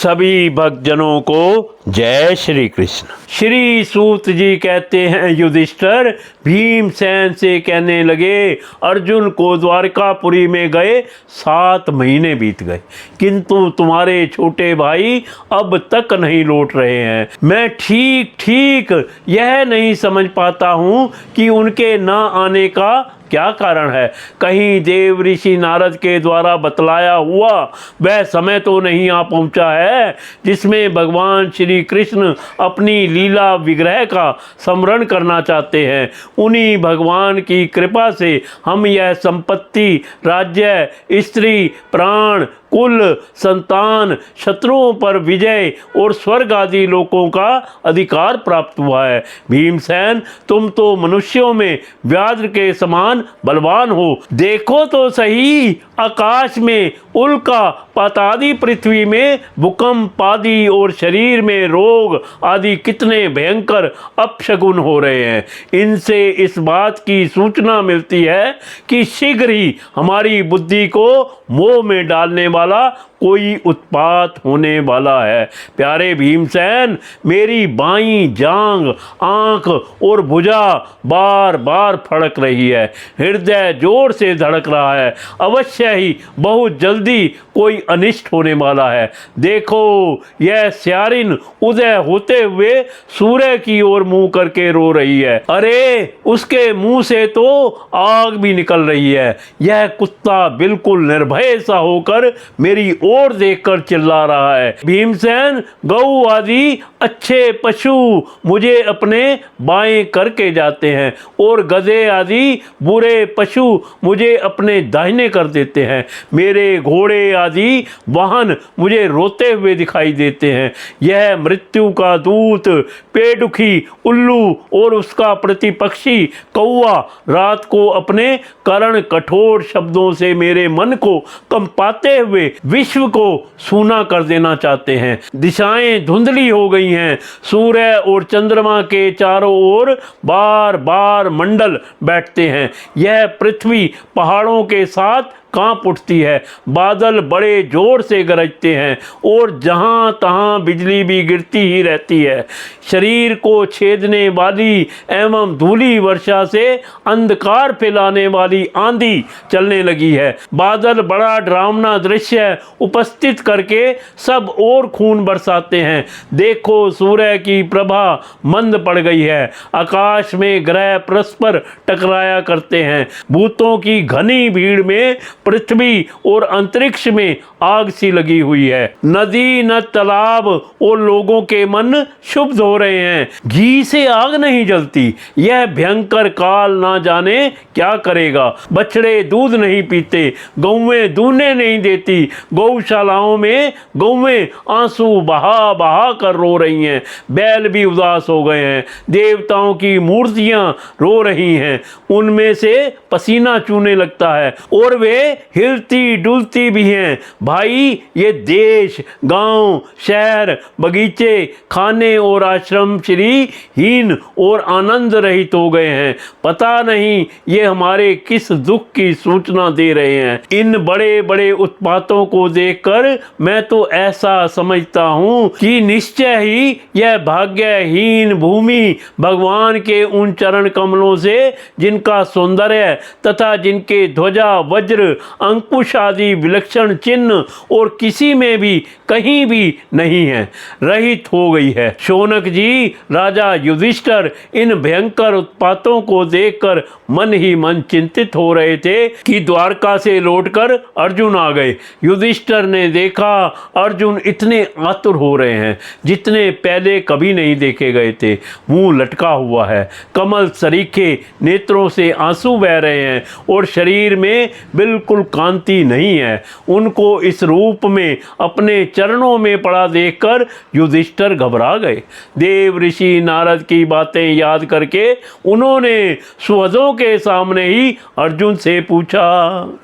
सभी भक्तजनों को जय श्री कृष्ण। श्री सूत जी कहते हैं, युधिष्ठिर भीमसेन से कहने लगे, अर्जुन को द्वारकापुरी में गए 7 महीने बीत गए, किंतु तुम्हारे छोटे भाई अब तक नहीं लौट रहे हैं। मैं ठीक यह नहीं समझ पाता हूँ कि उनके न आने का क्या कारण है। कहीं देव ऋषि नारद के द्वारा बतलाया हुआ वह समय तो नहीं आ पहुंचा है जिसमें भगवान श्री कृष्ण अपनी लीला विग्रह का स्मरण करना चाहते हैं। उन्हीं भगवान की कृपा से हम यह संपत्ति, राज्य, स्त्री, प्राण, कुल, संतान, शत्रुओं पर विजय और स्वर्ग आदि लोकों का अधिकार प्राप्त हुआ है। भीमसेन, तुम तो मनुष्यों में व्याघ्र के समान बलवान हो। देखो तो सही, आकाश में उल्का, पातादी पृथ्वी में भूकंप आदि और शरीर में रोग आदि कितने भयंकर अपशगुन हो रहे हैं। इनसे इस बात की सूचना मिलती है कि शीघ्र ही हमारी बुद्धि को मोह में डालने वाला कोई उत्पात होने वाला है। प्यारे भीमसेन, मेरी बाईं जांग, आंख और भुजा बार बार फड़क रही है। हृदय जोर से धड़क रहा है। अवश्य ही बहुत जल्दी कोई अनिष्ट होने वाला है। देखो, यह स्यारिन उदय होते हुए सूर्य की ओर मुंह करके रो रही है। अरे, उसके मुंह से तो आग भी निकल रही है। यह कुत्ता बिल्कुल निर्भय सा होकर मेरी ओर देखकर चिल्ला रहा है। भीमसेन, गौ आदि अच्छे पशु मुझे अपने बाएं करके जाते हैं और गधे आदि बुरे पशु मुझे अपने दाहिने कर देते हैं। मेरे घोड़े आदि वाहन मुझे रोते हुए दिखाई देते हैं। यह मृत्यु का दूत पेड़ुखी उल्लू और उसका प्रतिपक्षी कौवा रात को अपने कर्ण कठोर शब्दों से मेरे मन को कंपाते हुए विश्व को सूना कर देना चाहते हैं। दिशाएं धुंधली हो गई हैं। सूर्य और चंद्रमा के चारों ओर बार बार मंडल बैठते हैं। यह पृथ्वी पहाड़ों के साथ कांप उठती है। बादल बड़े जोर से गरजते हैं और जहां तहां बिजली भी गिरती ही रहती है। शरीर को छेदने वाली एवं धूली वर्षा से अंधकार फैलाने वाली आंधी चलने लगी है। बादल बड़ा डरावना दृश्य उपस्थित करके सब और खून बरसाते हैं। देखो, सूर्य की प्रभा मंद पड़ गई है। आकाश में ग्रह परस्पर टकराया करते हैं। भूतों की घनी भीड़ में पृथ्वी और अंतरिक्ष में आग सी लगी हुई है। नदी न तालाब और लोगों के मन क्षुब्ध हो रहे हैं। घी से आग नहीं जलती। यह भयंकर काल ना जाने क्या करेगा। बछड़े दूध नहीं पीते, गौवें दूधने नहीं देती। गौशालाओं में गौवें आंसू बहा बहा कर रो रही हैं। बैल भी उदास हो गए हैं। देवताओं की मूर्तियां रो रही हैं। उनमें से पसीना चूने लगता है और वे हिलती डुलती भी हैं। भाई, ये देश, गांव, शहर, बगीचे, खाने और आश्रम श्रीहीन और आनंद रहित हो गए हैं। पता नहीं ये हमारे किस दुख की सूचना दे रहे हैं। इन बड़े बड़े उत्पातों को देखकर मैं तो ऐसा समझता हूँ कि निश्चय ही यह भाग्यहीन भूमि भगवान के उन चरण कमलों से, जिनका सौंदर्य तथा जिनके ध्वजा, वज्र, अंकुश आदि विलक्षण चिन्ह और किसी में भी कहीं भी नहीं है, रहित हो गई है। शौनक जी, राजा युधिष्ठिर इन भयंकर उत्पातों को देखकर मन ही मन चिंतित हो रहे थे कि द्वारका से लौटकर अर्जुन आ गए। युधिष्ठिर ने देखा अर्जुन इतने आतुर हो रहे हैं जितने पहले कभी नहीं देखे गए थे। मुंह लटका हुआ है, कमल सरीखे नेत्रों से आंसू बह रहे हैं और शरीर में बिल्कुल कांति नहीं है। उनको इस रूप में अपने चरणों में पड़ा देखकर युधिष्ठिर घबरा गए। देव ऋषि नारद की बातें याद करके उन्होंने सुहृदों के सामने ही अर्जुन से पूछा,